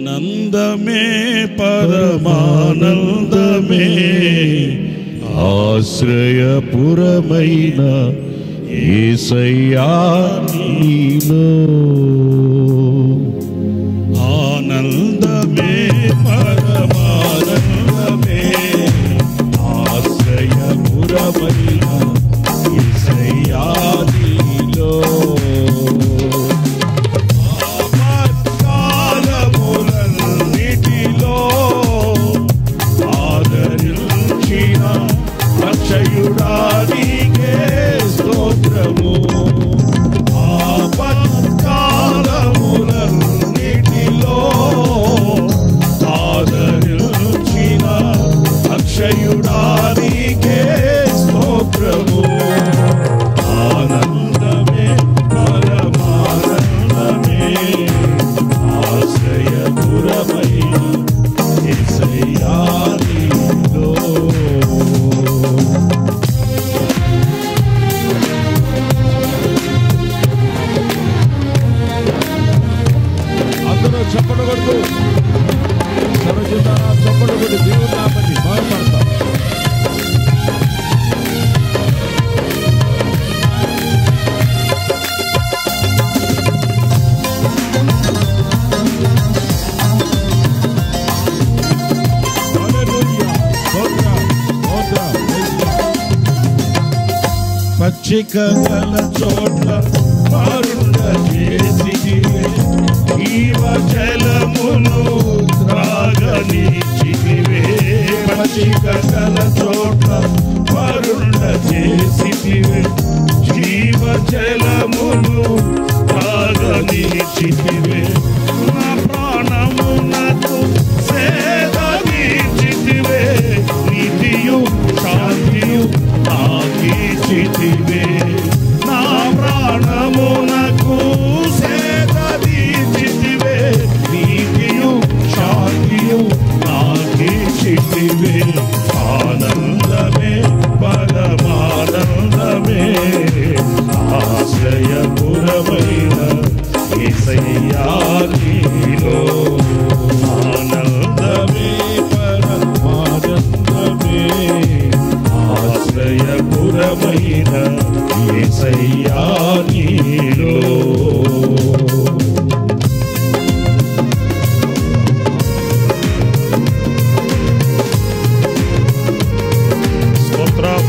ఆనందమే పరమానందమే ఆశ్రయపురమైన యేసయ్యా నీలో. ఆనందమే పరమానందమే ఆశ్రయపురమైన యేసయ్యా నీలో. అక్షయుడానికే స్తోత్రము. ఆపత్కాలములన్నిటిలో ఆదరించిన అక్షయుడానికే స్తోత్రము. ఆనందమే పరమానందమే ఆశ్రయపురమైన యేసయ్యా నీలో. చప్పట్లు కొడుతూ సర్వజీతారా చప్పట్లు కొట్టి దేవుని నామముని మహిమపడతాం. పచ్చిక గల చోట్ల మారుండ చేసితివే, జీవ జలమును త్రాగనిచ్చితివే. పచ్చిక గల చోట్ల మారుండ చేసితివే, జీవ జలమును త్రాగనిచ్చితివే. నా ప్రాణమునకు సేదనిచ్చితివే, నీతియు శాంతియు నాకిచ్చితివే. నా ప్రాణమునకు సేదనిచ్చితివే, నీతియు శాంతియు నాకిచ్చితివే. ఆనందమే పరమానందమే ఆశ్రయపురమైన యేసయ్యా నీలో. ఆనందమే పరమానందమే ఆశ్రయపురమైన యేసయ్యా నీలో. స్తోత్రం.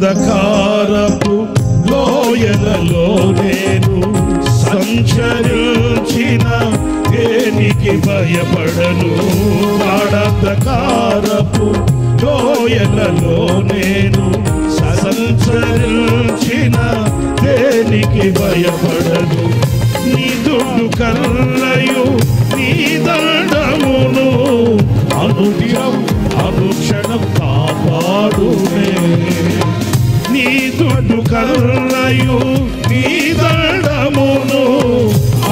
గాఢంధకారపు లోయలలో నేను సంచరించిన దేనికి భయపడను. గాఢంధకారపు లోయలలో నేను సంచరించిన దేనికి భయపడను. నీ దుడ్డు కర్రయు నీ దండమును అనుదినం అనుక్షణం కాపాడునే. నీ దుడ్డు కర్రయు నీ దండమును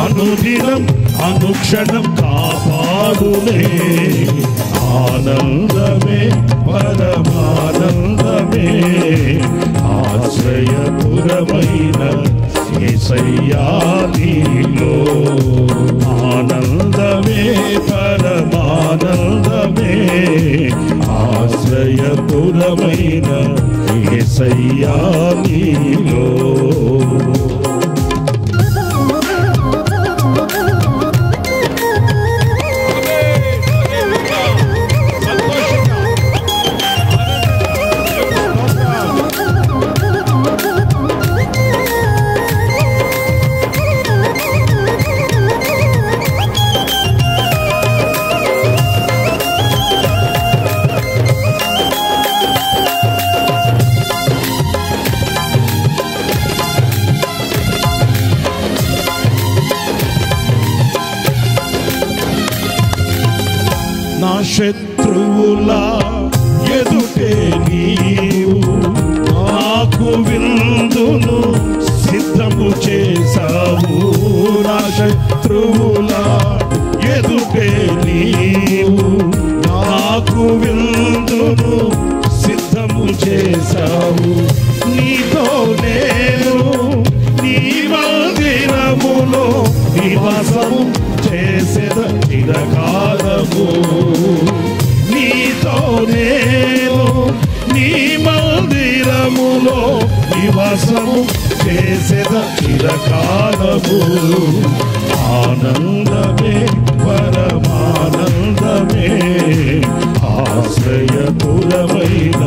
అనుదినం అనుక్షణం కాపాడునే. ఆనందమే పరమానందమే ఆశ్రయపురమైన యేసయ్యా నీలో. ఆనందమే పరమానందమే ఆశ్రయపురమైన యేసయ్యా నీలో. నా శత్రువుల ఎదుటే నీవు నాకు విందును సిద్ధము చేసావు. నా శత్రువుల ఎదుటే నీవు నాకు విందును సిద్ధము చేసావు. నీతో నేను నీ మందిరములో నివాసము చేసేద చిరకాలము. నీతో నేను నీ మందిరములో నివాసము చేసేద చిరకాలము. ఆనందమే పరమానందమే ఆశ్రయపురమైన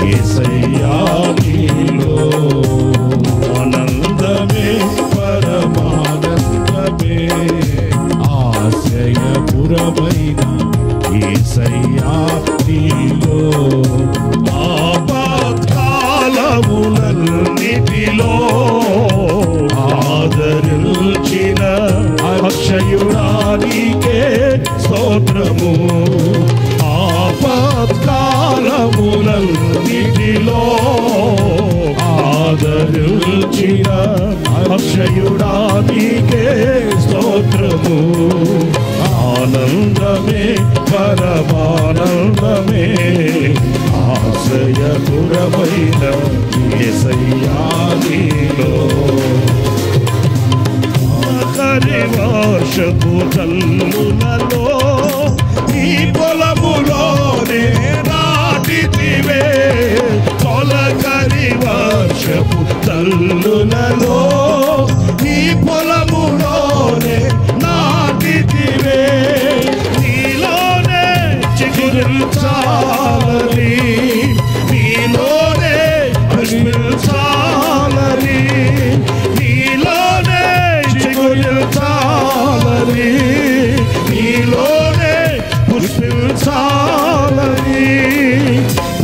యేసయ్యా నీలో. ఆనందమే పరమానందమే ఆశ్రయపురమైన యేసయ్యా నీలో. ఆపత్కాలములన్నిటిలో ఆదరించిన అక్షయుడా నీకే స్తోత్రము. ఆపత్కాలములన్నిటిలో ఆదరించిన అక్షయుడా నీకే స్తోత్రము. ఆనందమే పరమానందమే ఆశ్రయపురమైన యేసయ్యా నీలో. ఆఖరి వర్షపు జల్లులలో నీ పొలములోనే నాటితివే. తొలకరి వర్షపు జల్లులలో నీ పొలములోనే నాటితివే. నీలోనే చిగురించాలని నీలోనే పుష్పించాలని నీలోనే చిగురించాలని నీలోనే పుష్పించాలని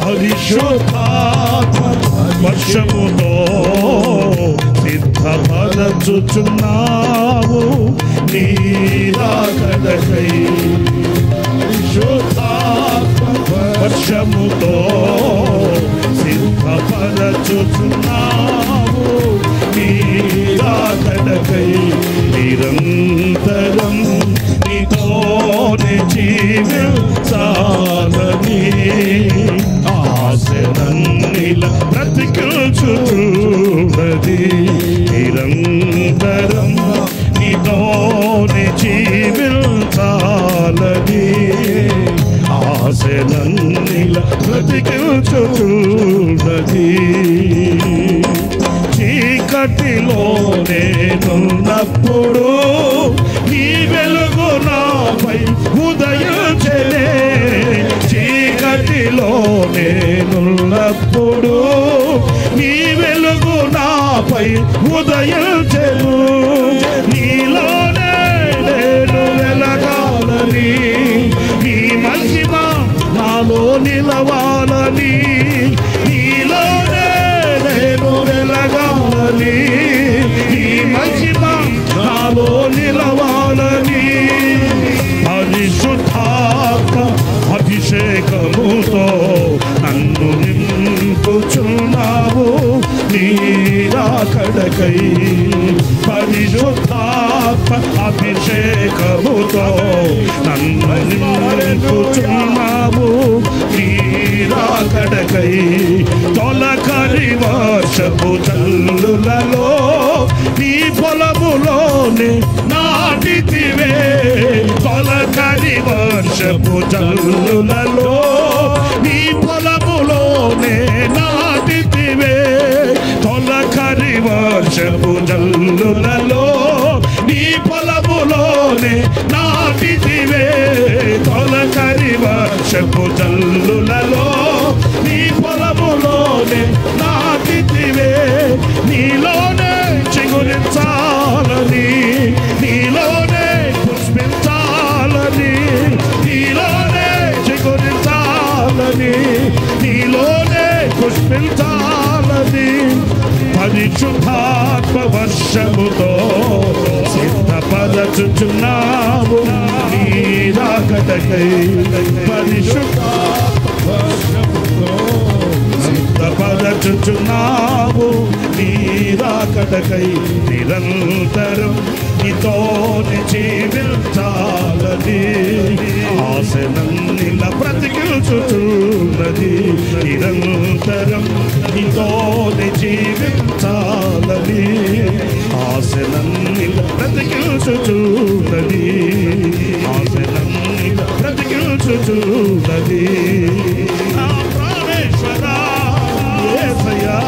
పరిశుద్ధాత్మ వర్షముతో సిద్ధపరచుచున్నావు నీ రాకడకై. పరిశుద్ధాత్మ వర్షముతో సిద్ధపరచుచున్నావు నీ రాకడకై. నిరంతరం నీతోనే జీవించాలని ఆశలన్నిల బ్రతికించుచున్నది. నిరంతరం నీతోనే జీవించాలని ఆశలన్నిల బ్రతికించుచున్నది. చీకటిలో నేనున్నప్పుడు నీ వెలుగు నాపై ఉదయించెనే. చీకటిలో నేనున్నప్పుడు నీ వెలుగు నాపై ఉదయించెను. నీలోనే నేను వెలగాలని నీ మహిమ నాలో నిలవాలని. నీలోనే నేను వెలగాలని నీ మహిమ నాలో నిలవాలని. పరిశుద్ధాత్మ అభిషేకముతో నన్ను నింపుచున్నావు నీ రాకడకై. పరిశుద్ధాత్మ అభిషేకముతో నన్ను నింపుచున్నావు నీ రాకడకై. తొలకరి వర్షపు జల్లులలో నీ పొలములోనే నాటితివే. తొలకరి వర్షపు జల్లులలో నీ పొలములోనే నాటితివే. తొలకరి వర్షపు జల్లులలో నీ పొలములోనే నాటితివే. తొలకరి వర్షపు జల్లులలో నీ పొలములోనే నాటితివే. నీలోనే చిగురించాలని నీలోనే పుష్పించాలని నీలోనే చిగురించాలని నీలోనే పుష్పించాలని. పరిశుద్ధాత్మ వర్షముతో సిద్ధపరచుచున్నావు నీ రాకడకై పరిశుద్ధాత్మ సిద్ధపరచుచున్నావు నీ రాకడకై నిరంతరం నీతోనే జీవించాలని ఆశనన్నిలా బ్రతికించుచున్నది నిరంతరం నీతోనే జీవించాలని ఆశనన్నిలా బ్రతికించుచున్నది ఆశనన్నిలా బ్రతికించుచున్నది నా ప్రాణేశ్వరా యేసయ్యా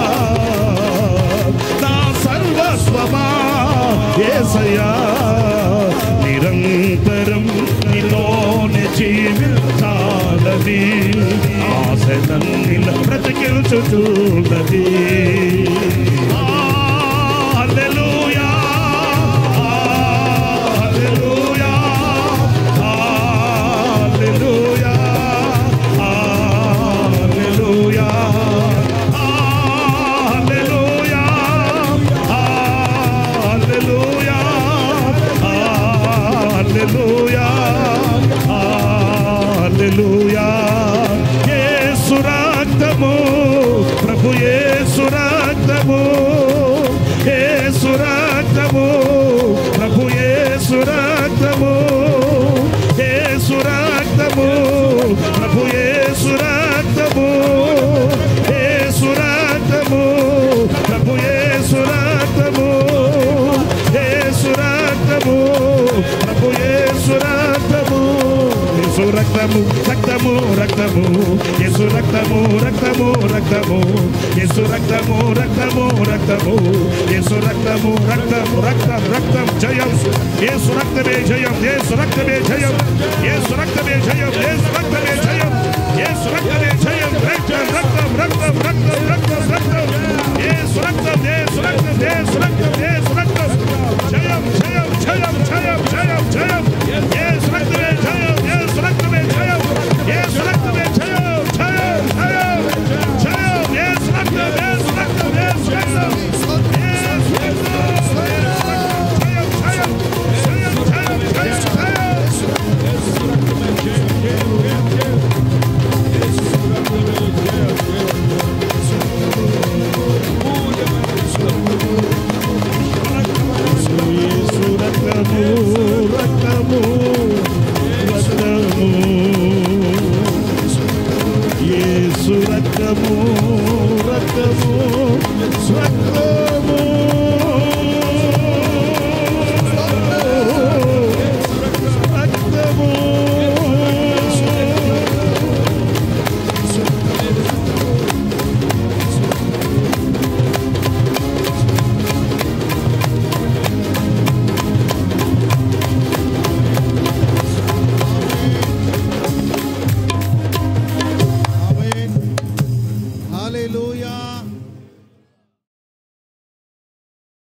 నా సర్వస్వమా యేసయ్యా నిరంతరం నీలోనే జీవించాలని ఆశనన్నిలా బ్రతికించుచున్నది హల్లెలూయా హల్లెలూయా హల్లెలూయా హల్లెలూయా హల్లెలూయా హల్లెలూయా హల్లెలూయా హల్లెలూయా యేసు రక్తము ప్రభు యేసు రక్తము యేసు రక్తము ప్రభు యేసు రక్తము యేసు రక్తము ప్రభు యేసు రక్తము యేసు రక్తము ప్రభు యేసు రక్తము యేసు రక్తము ప్రభు యేసు రక్తము యేసు రక్తము రక్తము రక్తము యేసు రక్తము రక్తము రక్తము యేసు రక్తము రక్తము రక్తము యేసు రక్తము రక్తము రక్తం రక్తం జయం యేసు రక్తమే జయం యేసు రక్తమే జయం యేసు రక్తమే జయం యేసు రక్తమే జయం యేసు రక్తమే జయం రక్తం రక్తం రక్తం రక్తం రక్తం రక్తం యేసు రక్తం యేసు రక్తం యేసు రక్తం యేసు